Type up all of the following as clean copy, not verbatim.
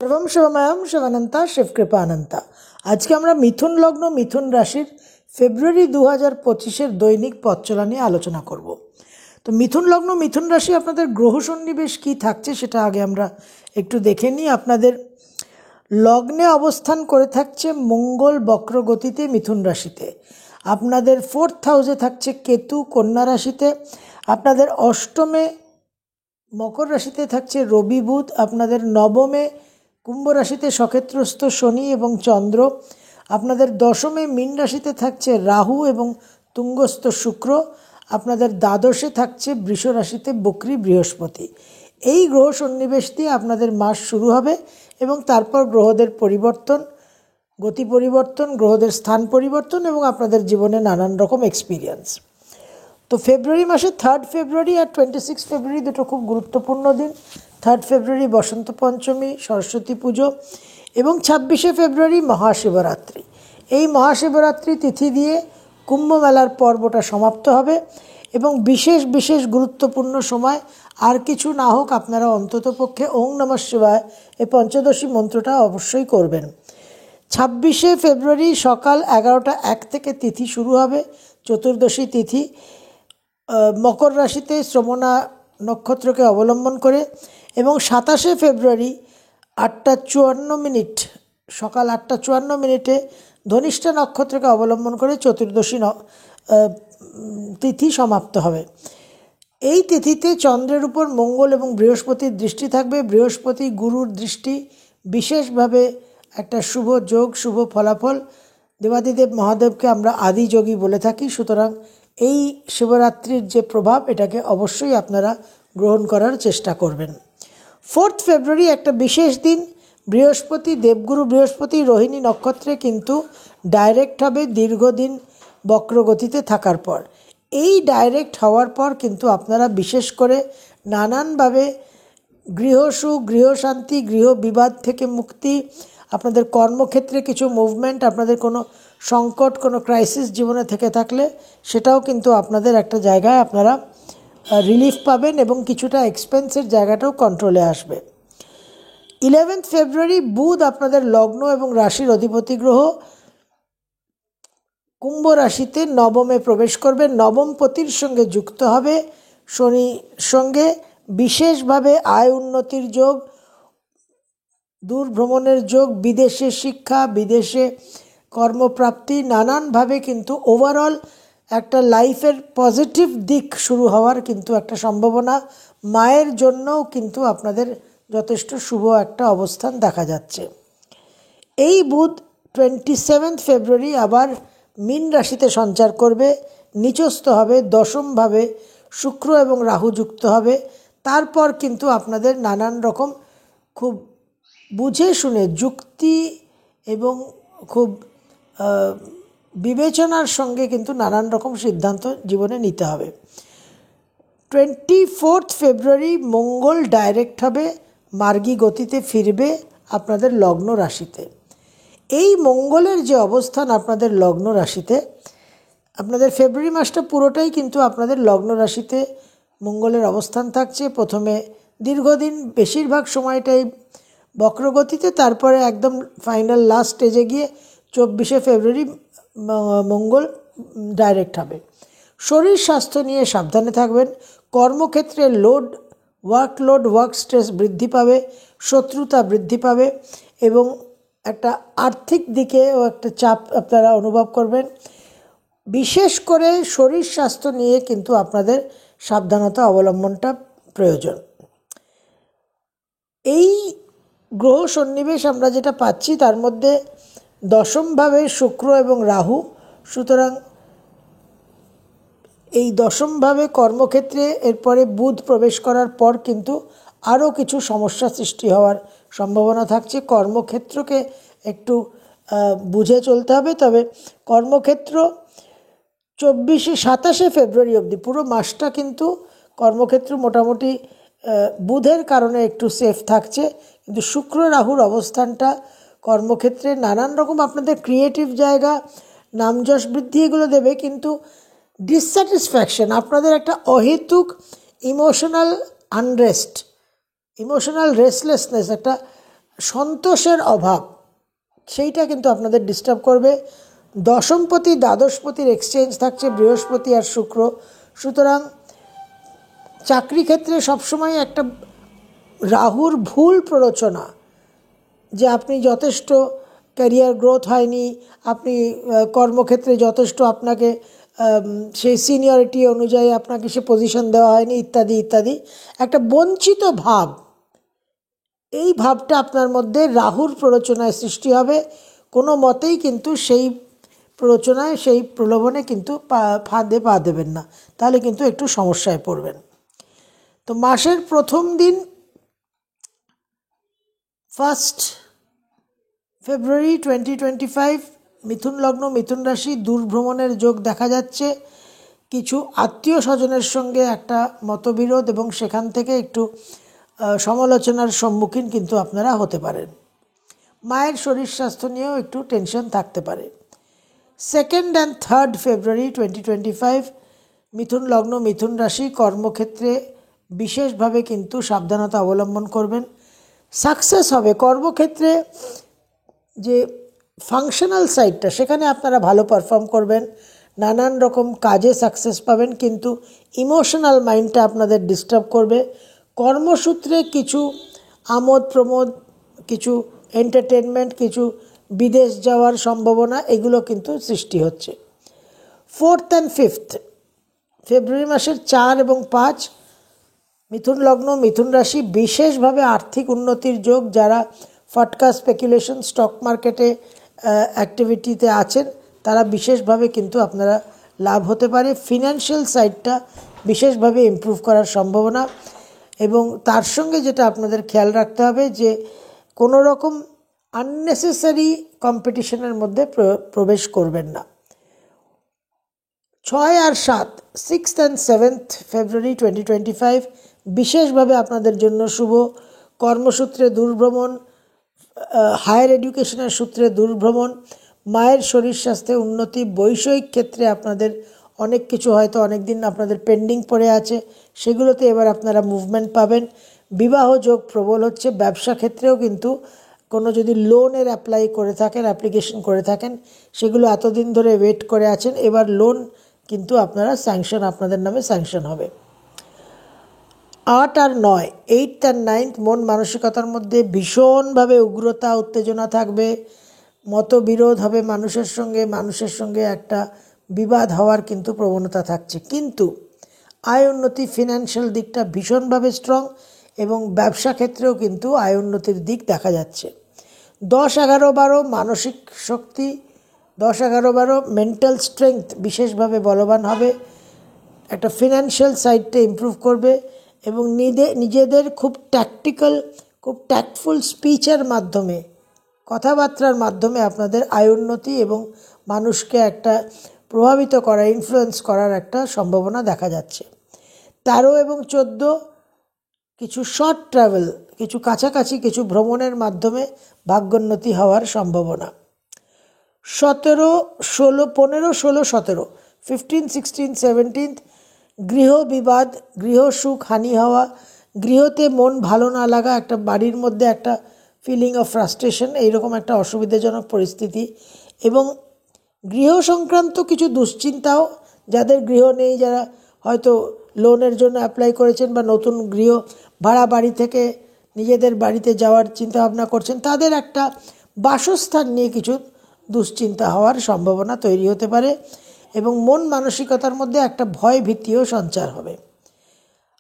सर्वं शिवमयं शिवानंता शिवकृपानंता। আজকে আমরা মিথুন লগ্ন মিথুন রাশির ফেব্রুয়ারি 2025-এর দৈনিক পথ চলা নিয়ে আলোচনা করব। তো মিথুন লগ্ন মিথুন রাশি আপনাদের গ্রহ সন্নিবেশ কি থাকছে সেটা আগে আমরা একটু দেখে নিই। আপনাদের লগ্নে অবস্থান করে থাকছে মঙ্গল বক্রগতিতে মিথুন রাশিতে। আপনাদের 4th হাউসে থাকছে কেতু কন্যা রাশিতে। আপনাদের অষ্টমে মকর রাশিতে থাকছে রবি বুধ। আপনাদের নবমে কুম্ভ রাশিতে সক্ষেত্রস্থ শনি এবং চন্দ্র। আপনাদের দশমে মীন রাশিতে থাকছে রাহু এবং তুঙ্গস্থ শুক্র। আপনাদের দ্বাদশে থাকছে বৃষ রাশিতে বক্রী বৃহস্পতি। এই গ্রহ সন্নিবেশ দিয়ে আপনাদের মাস শুরু হবে এবং তারপর গ্রহদের পরিবর্তন, গতি পরিবর্তন, গ্রহদের স্থান পরিবর্তন এবং আপনাদের জীবনে নানান রকম এক্সপিরিয়েন্স। তো ফেব্রুয়ারি মাসে 3rd ফেব্রুয়ারি আর 26 ফেব্রুয়ারি দুটো খুব গুরুত্বপূর্ণ দিন। 3rd ফেব্রুয়ারি বসন্ত পঞ্চমী, সরস্বতী পুজো এবং 26শে ফেব্রুয়ারি মহাশিবরাত্রি। এই মহাশিবরাত্রি তিথি দিয়ে কুম্ভ মেলার পর্বটা সমাপ্ত হবে এবং বিশেষ বিশেষ গুরুত্বপূর্ণ সময় আর কিছু না হোক আপনারা অন্ততপক্ষে ওং নমঃ শিবায় এই পঞ্চদশী মন্ত্রটা অবশ্যই করবেন। 26শে ফেব্রুয়ারি সকাল 11টা 1 থেকে তিথি শুরু হবে, চতুর্দশী তিথি, মকর রাশিতে শ্রবণা নক্ষত্রকে অবলম্বন করে। এবং 27শে ফেব্রুয়ারি 8টা 54 মিনিট, সকাল 8টা 54 মিনিটে ধনিষ্ঠা নক্ষত্রকে অবলম্বন করে চতুর্দশী তিথি সমাপ্ত হবে। এই তিথিতে চন্দ্রের উপর মঙ্গল এবং বৃহস্পতির দৃষ্টি থাকবে। বৃহস্পতি গুরুর দৃষ্টি বিশেষভাবে একটা শুভ যোগ, শুভ ফলাফল। দেবাদিদেব মহাদেবকে আমরা আদিযোগী বলে থাকি। সুতরাং এই শিবরাত্রির যে প্রভাব এটাকে অবশ্যই আপনারা গ্রহণ করার চেষ্টা করবেন। 4th ফেব্রুয়ারি একটা বিশেষ দিন। বৃহস্পতি, দেবগুরু বৃহস্পতি রোহিণী নক্ষত্রে কিন্তু ডাইরেক্ট হবে দীর্ঘদিন বক্রগতিতে থাকার পর। এই ডাইরেক্ট হওয়ার পর কিন্তু আপনারা বিশেষ করে নানানভাবে গৃহসুখ, গৃহশান্তি, গৃহ বিবাদ থেকে মুক্তি, আপনাদের কর্মক্ষেত্রে কিছু মুভমেন্ট, আপনাদের কোনো সংকট, কোনো ক্রাইসিস জীবনে থেকে থাকলে সেটাও কিন্তু আপনাদের একটা জায়গায় আপনারা রিলিফ পাবেন এবং কিছুটা এক্সপেন্সের জায়গাটাও কন্ট্রোলে আসবে। 11th ফেব্রুয়ারি বুধ আপনাদের লগ্ন এবং রাশির অধিপতি গ্রহ কুম্ভ রাশিতে নবমে প্রবেশ করবে। নবম পতির সঙ্গে যুক্ত হবে শনির সঙ্গে। বিশেষভাবে আয় উন্নতির যোগ, দূর ভ্রমণের যোগ, বিদেশে শিক্ষা, বিদেশে কর্মপ্রাপ্তি, নানানভাবে কিন্তু ওভারঅল একটা লাইফের পজিটিভ দিক শুরু হওয়ার কিন্তু একটা সম্ভাবনা। মায়ের জন্যও কিন্তু আপনাদের যথেষ্ট শুভ একটা অবস্থান দেখা যাচ্ছে। এই বুধ 27th ফেব্রুয়ারি আবার মীন রাশিতে সঞ্চার করবে, নিচস্থ হবে, দশমভাবে শুক্র এবং রাহু যুক্ত হবে। তারপর কিন্তু আপনাদের নানান রকম খুব বুঝে শুনে যুক্তি এবং খুব বিবেচনার সঙ্গে কিন্তু নানান রকম সিদ্ধান্ত জীবনে নিতে হবে। 24th ফেব্রুয়ারি মঙ্গল ডাইরেক্ট হবে, মার্গী গতিতে ফিরবে আপনাদের লগ্ন রাশিতে। এই মঙ্গলের যে অবস্থান আপনাদের লগ্ন রাশিতে, আপনাদের ফেব্রুয়ারি মাসটা পুরোটাই কিন্তু আপনাদের লগ্ন রাশিতে মঙ্গলের অবস্থান থাকছে। প্রথমে দীর্ঘদিন বেশিরভাগ সময়টাই বক্রগতিতে, তারপরে একদম ফাইনাল লাস্ট স্টেজে গিয়ে 24শে ফেব্রুয়ারি মঙ্গল ডাইরেক্ট হবে। শরীর স্বাস্থ্য নিয়ে সাবধানে থাকবেন। কর্মক্ষেত্রে ওয়ার্কলোড, ওয়ার্ক স্ট্রেস বৃদ্ধি পাবে, শত্রুতা বৃদ্ধি পাবে এবং একটা আর্থিক দিকেও একটা চাপ আপনারা অনুভব করবেন। বিশেষ করে শরীর স্বাস্থ্য নিয়ে কিন্তু আপনাদের সাবধানতা অবলম্বনটা প্রয়োজন। এই গ্রহ সন্নিবেশ আমরা যেটা পাচ্ছি তার মধ্যে দশমভাবে শুক্র এবং রাহু। সুতরাং এই দশমভাবে কর্মক্ষেত্রে এরপরে বুধ প্রবেশ করার পর কিন্তু আরও কিছু সমস্যা সৃষ্টি হওয়ার সম্ভাবনা থাকছে। কর্মক্ষেত্রকে একটু বুঝে চলতে হবে। তবে কর্মক্ষেত্র 27শে ফেব্রুয়ারি অবধি পুরো মাসটা কিন্তু কর্মক্ষেত্র মোটামুটি বুধের কারণে একটু সেফ থাকছে, কিন্তু শুক্র রাহুর অবস্থানটা কর্মক্ষেত্রে নানান রকম আপনাদের ক্রিয়েটিভ জায়গা, নামযশ বৃদ্ধি এগুলো দেবে, কিন্তু ডিসস্যাটিসফ্যাকশন, আপনাদের একটা অহেতুক ইমোশনাল আনরেস্ট, ইমোশনাল রেস্টলেসনেস, একটা সন্তোষের অভাব সেইটা কিন্তু আপনাদের ডিস্টার্ব করবে। দশমপতি দ্বাদশপতির এক্সচেঞ্জ থাকছে বৃহস্পতি আর শুক্র, সুতরাং চাকরি ক্ষেত্রে সবসময় একটা রাহুর ভুল প্ররোচনা যে আপনি যথেষ্ট ক্যারিয়ার গ্রোথ হয়নি, আপনি কর্মক্ষেত্রে যথেষ্ট আপনাকে সেই সিনিয়রিটি অনুযায়ী আপনাকে সে পজিশন দেওয়া হয়নি ইত্যাদি ইত্যাদি, একটা বঞ্চিত ভাব, এই ভাবটা আপনার মধ্যে রাহুর প্ররোচনায় সৃষ্টি হবে। কোনো মতেই কিন্তু সেই প্ররোচনায় সেই প্রলোভনে কিন্তু ফাঁদে পা দেবেন না, তাহলে কিন্তু একটু সমস্যায় পড়বেন। তো মাসের প্রথম দিন 1 ফেব্রুয়ারি 2025 মিথুন লগ্ন মিথুন রাশি দূরভ্রমণের যোগ দেখা যাচ্ছে। কিছু আত্মীয় স্বজনের সঙ্গে একটা মতবিরোধ এবং সেখান থেকে একটু সমালোচনার সম্মুখীন কিন্তু আপনারা হতে পারেন। মায়ের শরীর স্বাস্থ্য নিয়েও একটু টেনশন থাকতে পারে। 2 and 3 ফেব্রুয়ারি 2025 মিথুন লগ্ন মিথুন রাশি কর্মক্ষেত্রে বিশেষভাবে কিন্তু সাবধানতা অবলম্বন করবেন। সাকসেস হবে কর্মক্ষেত্রে, যে ফাংশনাল সাইডটা সেখানে আপনারা ভালো পারফর্ম করবেন, নানান রকম কাজে সাকসেস পাবেন, কিন্তু ইমোশনাল মাইন্ডটা আপনাদের ডিস্টার্ব করবে। কর্মসূত্রে কিছু আমোদ প্রমোদ, কিছু এন্টারটেনমেন্ট, কিছু বিদেশ যাওয়ার সম্ভাবনা, এগুলো কিন্তু সৃষ্টি হচ্ছে। 4 and 5 ফেব্রুয়ারি মাসের 4 এবং 5 মিথুন লগ্ন মিথুন রাশি বিশেষভাবে আর্থিক উন্নতির যোগ। যারা ফটকা স্পেকুলেশন স্টক মার্কেটে অ্যাক্টিভিটিতে আছেন তারা বিশেষভাবে কিন্তু আপনারা লাভ হতে পারে। ফিনান্সিয়াল সাইডটা বিশেষভাবে ইমপ্রুভ করার সম্ভাবনা, এবং তার সঙ্গে যেটা আপনাদের খেয়াল রাখতে হবে যে কোনো রকম আননেসেসারি কম্পিটিশনের মধ্যে প্রবেশ করবেন না। 6 আর 7 6 and 7 ফেব্রুয়ারি 2025 বিশেষভাবে আপনাদের জন্য শুভ। কর্মসূত্রে দূরভ্রমণ, হায়ার এডুকেশনের সূত্রে দূরভ্রমণ, মায়ের শরীর স্বাস্থ্যে উন্নতি, বৈষয়িক ক্ষেত্রে আপনাদের অনেক কিছু হয়তো অনেক দিন আপনাদের পেন্ডিং পড়ে আছে, সেগুলোতে এবার আপনারা মুভমেন্ট পাবেন। বিবাহ যোগ প্রবল হচ্ছে। ব্যবসা ক্ষেত্রেও কিন্তু কোনো যদি লোনের অ্যাপ্লিকেশন করে থাকেন, সেগুলো এতদিন ধরে ওয়েট করে আছেন, এবার লোন কিন্তু আপনারা আপনাদের নামে স্যাংশন হবে। 8 আর 9 8 and 9 মন মানসিকতার মধ্যে ভীষণভাবে উগ্রতা উত্তেজনা থাকবে, মতবিরোধ হবে মানুষের সঙ্গে একটা বিবাদ হওয়ার কিন্তু প্রবণতা থাকছে, কিন্তু আয় উন্নতি ফিনান্সিয়াল দিকটা ভীষণভাবে স্ট্রং, এবং ব্যবসা ক্ষেত্রেও কিন্তু আয় উন্নতির দিক দেখা যাচ্ছে। 10, 11, 12 মানসিক শক্তি, 10, 11, 12 মেন্টাল স্ট্রেংথ বিশেষভাবে বলবান হবে, একটা ফিনান্সিয়াল সাইডটা ইমপ্রুভ করবে, এবং নিজেদের খুব ট্যাকটিক্যাল, খুব ট্যাক্টফুল স্পিচের মাধ্যমে, কথাবার্তার মাধ্যমে আপনাদের আয় উন্নতি এবং মানুষকে একটা প্রভাবিত করা, ইনফ্লুয়েন্স করার একটা সম্ভাবনা দেখা যাচ্ছে। 13 এবং 14 কিছু শর্ট ট্রাভেল, কিছু কাছাকাছি কিছু ভ্রমণের মাধ্যমে ভাগ্যোন্নতি হওয়ার সম্ভাবনা। 17, 16, 15, 16, 17 15, 16, 17 গৃহ বিবাদ, গৃহ সুখ হানি হওয়া, গৃহতে মন ভালো না লাগা, একটা বাড়ির মধ্যে একটা ফিলিং অফ ফ্রাস্ট্রেশন, এইরকম একটা অসুবিধাজনক পরিস্থিতি, এবং গৃহ সংক্রান্ত কিছু দুশ্চিন্তাও, যাদের গৃহ নেই, যারা হয়তো লোনের জন্য অ্যাপ্লাই করেছেন বা নতুন গৃহ ভাড়া বাড়ি থেকে নিজেদের বাড়িতে যাওয়ার চিন্তাভাবনা করছেন, তাদের একটা বাসস্থান নিয়ে কিছু দুশ্চিন্তা হওয়ার সম্ভাবনা তৈরি হতে পারে, এবং মন মানসিকতার মধ্যে একটা ভয় ভীতিও সঞ্চার হবে।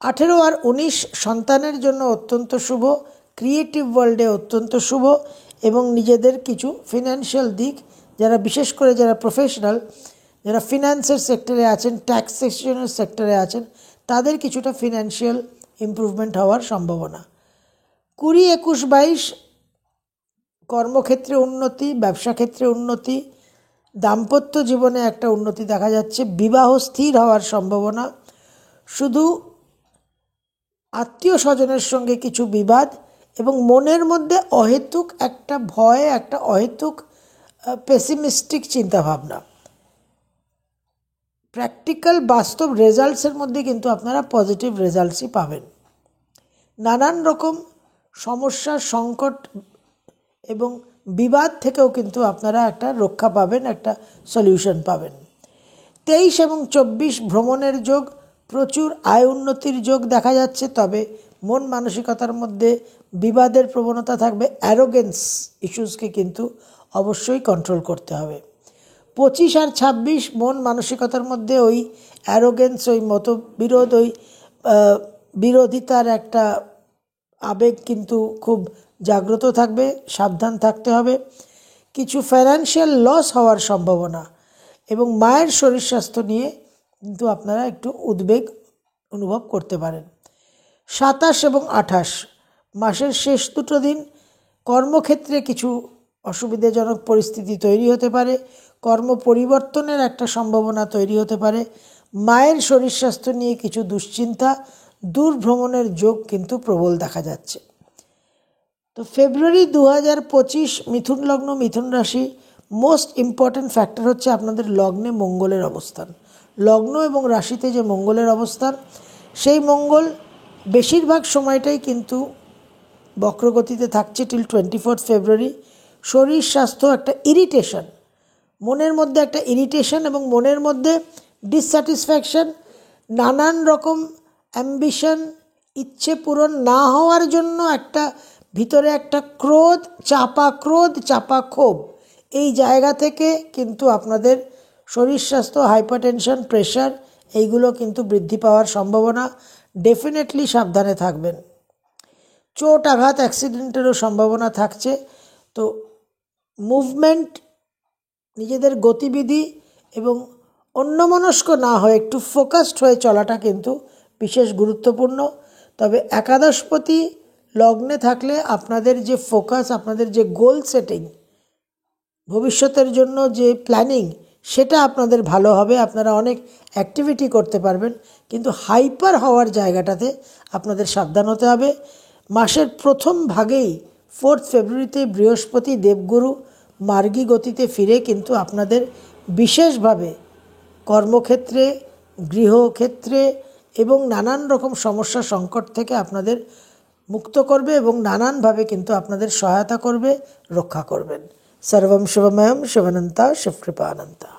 18 আর 19 সন্তানের জন্য অত্যন্ত শুভ, ক্রিয়েটিভ ওয়ার্ল্ডে অত্যন্ত শুভ, এবং নিজেদের কিছু ফিনান্সিয়াল দিক, যারা বিশেষ করে যারা প্রফেশনাল, যারা ফিনান্সের সেক্টরে আছেন, ট্যাক্সেশনের সেক্টরে আছেন, তাদের কিছুটা ফিনান্সিয়াল ইমপ্রুভমেন্ট হওয়ার সম্ভাবনা। 20, 21, 22 কর্মক্ষেত্রে উন্নতি, ব্যবসা ক্ষেত্রে উন্নতি, দাম্পত্য জীবনে একটা উন্নতি দেখা যাচ্ছে, বিবাহ স্থির হওয়ার সম্ভাবনা, শুধু আত্মীয় স্বজনের সঙ্গে কিছু বিবাদ, এবং মনের মধ্যে অহেতুক একটা ভয়, একটা অহেতুক পেসিমিস্টিক চিন্তাভাবনা। প্র্যাকটিক্যাল বাস্তব রেজাল্টসের মধ্যে কিন্তু আপনারা পজিটিভ রেজাল্টসই পাবেন। নানান রকম সমস্যা সংকট এবং বিবাদ থেকেও কিন্তু আপনারা একটা রক্ষা পাবেন, একটা সলিউশন পাবেন। 23 এবং 24 ভ্রমণের যোগ, প্রচুর আয় উন্নতির যোগ দেখা যাচ্ছে। তবে মন মানসিকতার মধ্যে বিবাদের প্রবণতা থাকবে। অ্যারোগেন্স ইস্যুসকে কিন্তু অবশ্যই কন্ট্রোল করতে হবে। 25 আর 26 মন মানসিকতার মধ্যে ওই অ্যারোগেন্স, ওই মতবিরোধ, ওই বিরোধিতার একটা আবেগ কিন্তু খুব জাগ্রত থাকবে, সাবধান থাকতে হবে। কিছু ফাইন্যান্সিয়াল লস হওয়ার সম্ভাবনা এবং মায়ের শরীর স্বাস্থ্য নিয়ে কিন্তু আপনারা একটু উদ্বেগ অনুভব করতে পারেন। 27 এবং 28 মাসের শেষ দুটো দিন কর্মক্ষেত্রে কিছু অসুবিধাজনক পরিস্থিতি তৈরি হতে পারে, কর্ম পরিবর্তনের একটা সম্ভাবনা তৈরি হতে পারে। মায়ের শরীর স্বাস্থ্য নিয়ে কিছু দুশ্চিন্তা, দূর ভ্রমণের যোগ কিন্তু প্রবল দেখা যাচ্ছে। তো ফেব্রুয়ারি 2025 মিথুন লগ্ন মিথুন রাশি, মোস্ট ইম্পর্ট্যান্ট ফ্যাক্টর হচ্ছে আপনাদের লগ্নে মঙ্গলের অবস্থান। লগ্ন এবং রাশিতে যে মঙ্গলের অবস্থান, সেই মঙ্গল বেশিরভাগ সময়টাই কিন্তু বক্রগতিতে থাকছে টিল 24 ফেব্রুয়ারি। শরীর স্বাস্থ্য একটা ইরিটেশন, মনের মধ্যে একটা ইরিটেশন এবং মনের মধ্যে ডিসস্যাটিসফ্যাকশন, নানান রকম অ্যাম্বিশন, ইচ্ছে পূরণ না হওয়ার জন্য একটা ভিতরে একটা ক্রোধ, চাপা ক্ষোভ, এই জায়গা থেকে কিন্তু আপনাদের শরীর স্বাস্থ্য, হাইপারটেনশন, প্রেশার এইগুলো কিন্তু বৃদ্ধি পাওয়ার সম্ভাবনা। ডেফিনেটলি সাবধানে থাকবেন। চোট আঘাত অ্যাক্সিডেন্টেরও সম্ভাবনা থাকছে। তো মুভমেন্ট, নিজেদের গতিবিধি এবং অন্যমনস্ক না হয়ে একটু ফোকাসড হয়ে চলাটা কিন্তু বিশেষ গুরুত্বপূর্ণ। তবে একাদশপতি লগ্নে থাকলে আপনাদের যে ফোকাস, আপনাদের যে গোল সেটিং, ভবিষ্যতের জন্য যে প্ল্যানিং, সেটা আপনাদের ভালো হবে। আপনারা অনেক অ্যাক্টিভিটি করতে পারবেন, কিন্তু হাইপার হওয়ার জায়গাটাতে আপনাদের সাবধান হতে হবে। মাসের প্রথম ভাগেই 4 ফেব্রুয়ারিতে বৃহস্পতি দেবগুরু মার্গী গতিতে ফিরে কিন্তু আপনাদের বিশেষভাবে কর্মক্ষেত্রে, গৃহক্ষেত্রে এবং নানান রকম সমস্যা সংকট থেকে আপনাদের মুক্ত করবে এবং নানানভাবে কিন্তু আপনাদের সহায়তা করবে, রক্ষা করবেন। সর্বম শুভময়ম, শিবানন্তা, শিবকৃপানন্তা।